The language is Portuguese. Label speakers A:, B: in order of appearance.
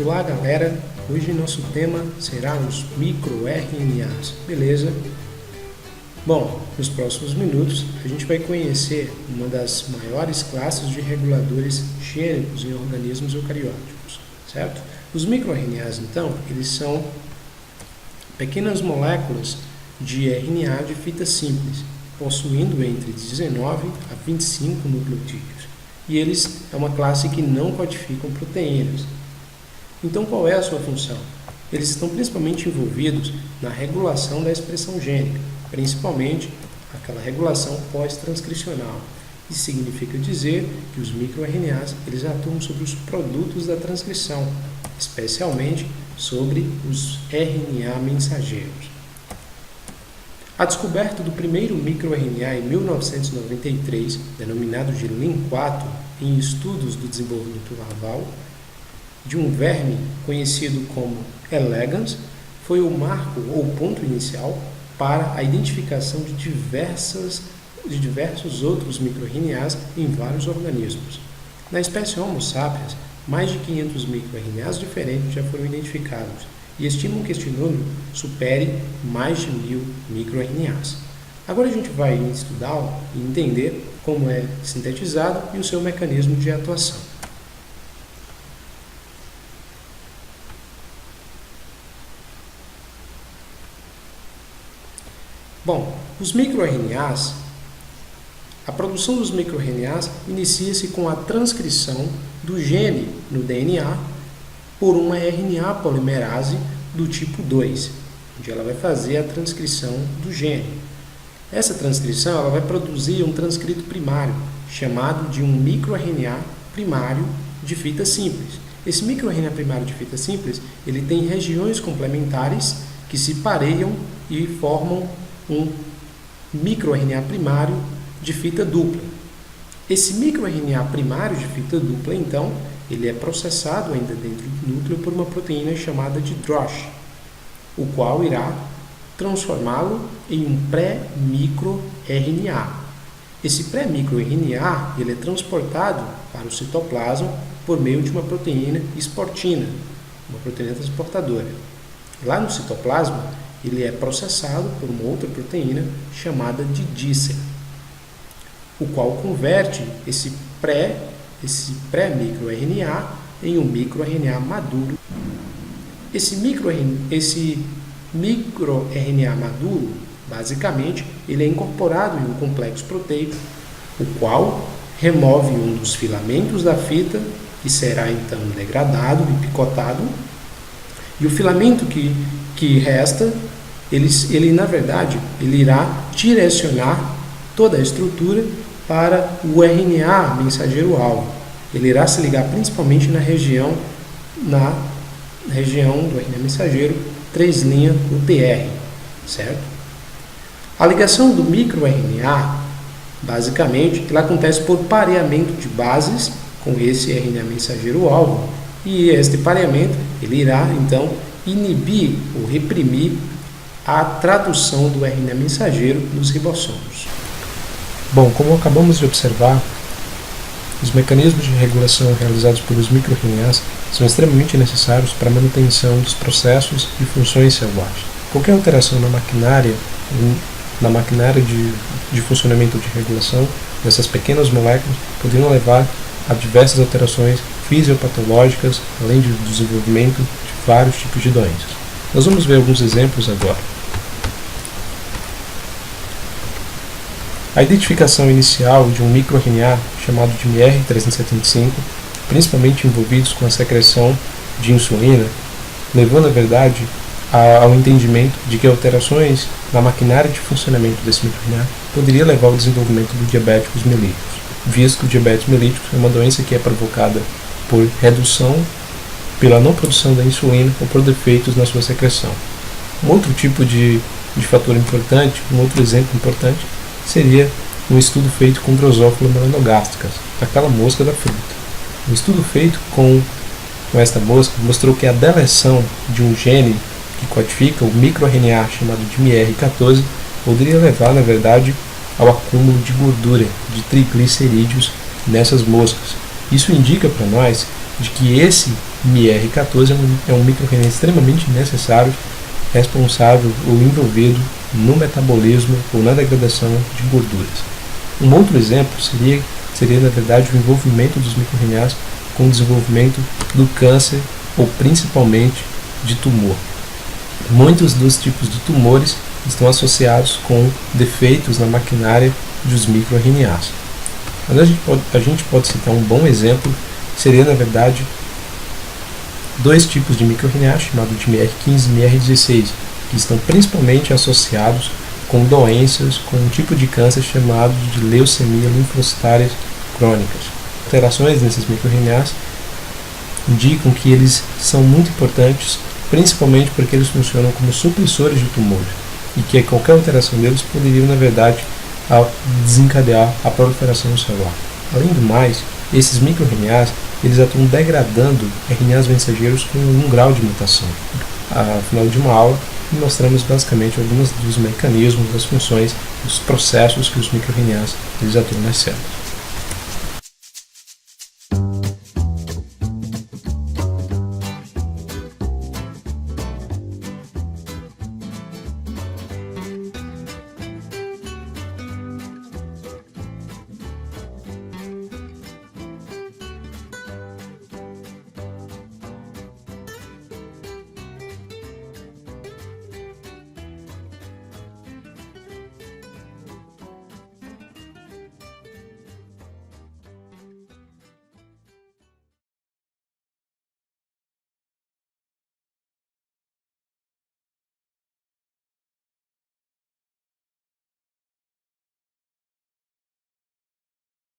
A: Olá galera, hoje nosso tema será os microRNAs, beleza? Bom, nos próximos minutos a gente vai conhecer uma das maiores classes de reguladores gênicos em organismos eucarióticos, certo? Os microRNAs então, eles são pequenas moléculas de RNA de fita simples, possuindo entre 19 a 25 nucleotídeos. E eles é uma classe que não codificam proteínas. Então, qual é a sua função? Eles estão principalmente envolvidos na regulação da expressão gênica, principalmente aquela regulação pós-transcricional. Isso significa dizer que os microRNAs eles atuam sobre os produtos da transcrição, especialmente sobre os RNA mensageiros. A descoberta do primeiro microRNA em 1993, denominado de Lin4, em estudos do desenvolvimento larval, de um verme conhecido como elegans, foi o marco ou ponto inicial para a identificação de diversos outros microRNAs em vários organismos. Na espécie Homo sapiens, mais de 500 microRNAs diferentes já foram identificados e estimam que este número supere mais de 1000 microRNAs. Agora a gente vai estudá-lo e entender como é sintetizado e o seu mecanismo de atuação. Bom, os microRNAs, a produção dos microRNAs inicia-se com a transcrição do gene no DNA por uma RNA polimerase do tipo 2, onde ela vai fazer a transcrição do gene. Essa transcrição ela vai produzir um transcrito primário, chamado de um microRNA primário de fita simples. Esse microRNA primário de fita simples, ele tem regiões complementares que se pareiam e formam um microRNA primário de fita dupla. Esse microRNA primário de fita dupla, então, ele é processado ainda dentro do núcleo por uma proteína chamada de DROSH, o qual irá transformá-lo em um pré-microRNA. Esse pré-microRNA ele é transportado para o citoplasma por meio de uma proteína esportina, uma proteína transportadora. Lá no citoplasma, ele é processado por uma outra proteína chamada de dícer, o qual converte esse pré-microRNA em um microRNA maduro. Esse microRNA maduro, basicamente, ele é incorporado em um complexo proteico, o qual remove um dos filamentos da fita, que será então degradado e picotado, e o filamento que resta, ele na verdade, ele irá direcionar toda a estrutura para o RNA mensageiro-alvo. Ele irá se ligar principalmente na região do RNA mensageiro 3' UTR, certo? A ligação do microRNA, basicamente, ela acontece por pareamento de bases com esse RNA mensageiro-alvo, e este pareamento ele irá então inibir ou reprimir a tradução do RNA mensageiro nos ribossomos. Bom, como acabamos de observar, os mecanismos de regulação realizados pelos microRNAs são extremamente necessários para a manutenção dos processos e funções selvagens. Qualquer alteração na maquinária de funcionamento de regulação dessas pequenas moléculas poderiam levar a diversas alterações fisiopatológicas, além do desenvolvimento de vários tipos de doenças. Nós vamos ver alguns exemplos agora. A identificação inicial de um microRNA chamado de MR375, principalmente envolvidos com a secreção de insulina, levou, na verdade, ao entendimento de que alterações na maquinária de funcionamento desse microRNA poderia levar ao desenvolvimento do diabéticos melíticos, visto que o diabetes melítico é uma doença que é provocada por redução pela não produção da insulina ou por defeitos na sua secreção. Um outro tipo de fator importante, um outro exemplo importante, seria um estudo feito com Drosophila melanogastricans, aquela mosca da fruta. Um estudo feito com esta mosca mostrou que a deleção de um gene que codifica o microRNA chamado de MR14 poderia levar, na verdade, ao acúmulo de gordura, de triglicerídeos nessas moscas. Isso indica para nós de que esse MIR14 é um microRNA extremamente necessário, responsável ou envolvido no metabolismo ou na degradação de gorduras. Um outro exemplo seria na verdade o envolvimento dos microRNAs com o desenvolvimento do câncer ou principalmente de tumor. Muitos dos tipos de tumores estão associados com defeitos na maquinária dos microRNAs. Mas a gente pode citar um bom exemplo, seria na verdade dois tipos de microRNA, chamados de MIR15 e MIR16, que estão principalmente associados com doenças com um tipo de câncer chamado de leucemia linfocitárias crônicas. Alterações nesses microRNAs indicam que eles são muito importantes, principalmente porque eles funcionam como supressores de tumores e que qualquer alteração deles poderia, na verdade, desencadear a proliferação celular. Além do mais, esses microRNAs eles atuam degradando RNAs mensageiros com algum grau de mutação. No final de uma aula, mostramos basicamente alguns dos mecanismos, das funções, dos processos que os microRNAs eles atuam nas células.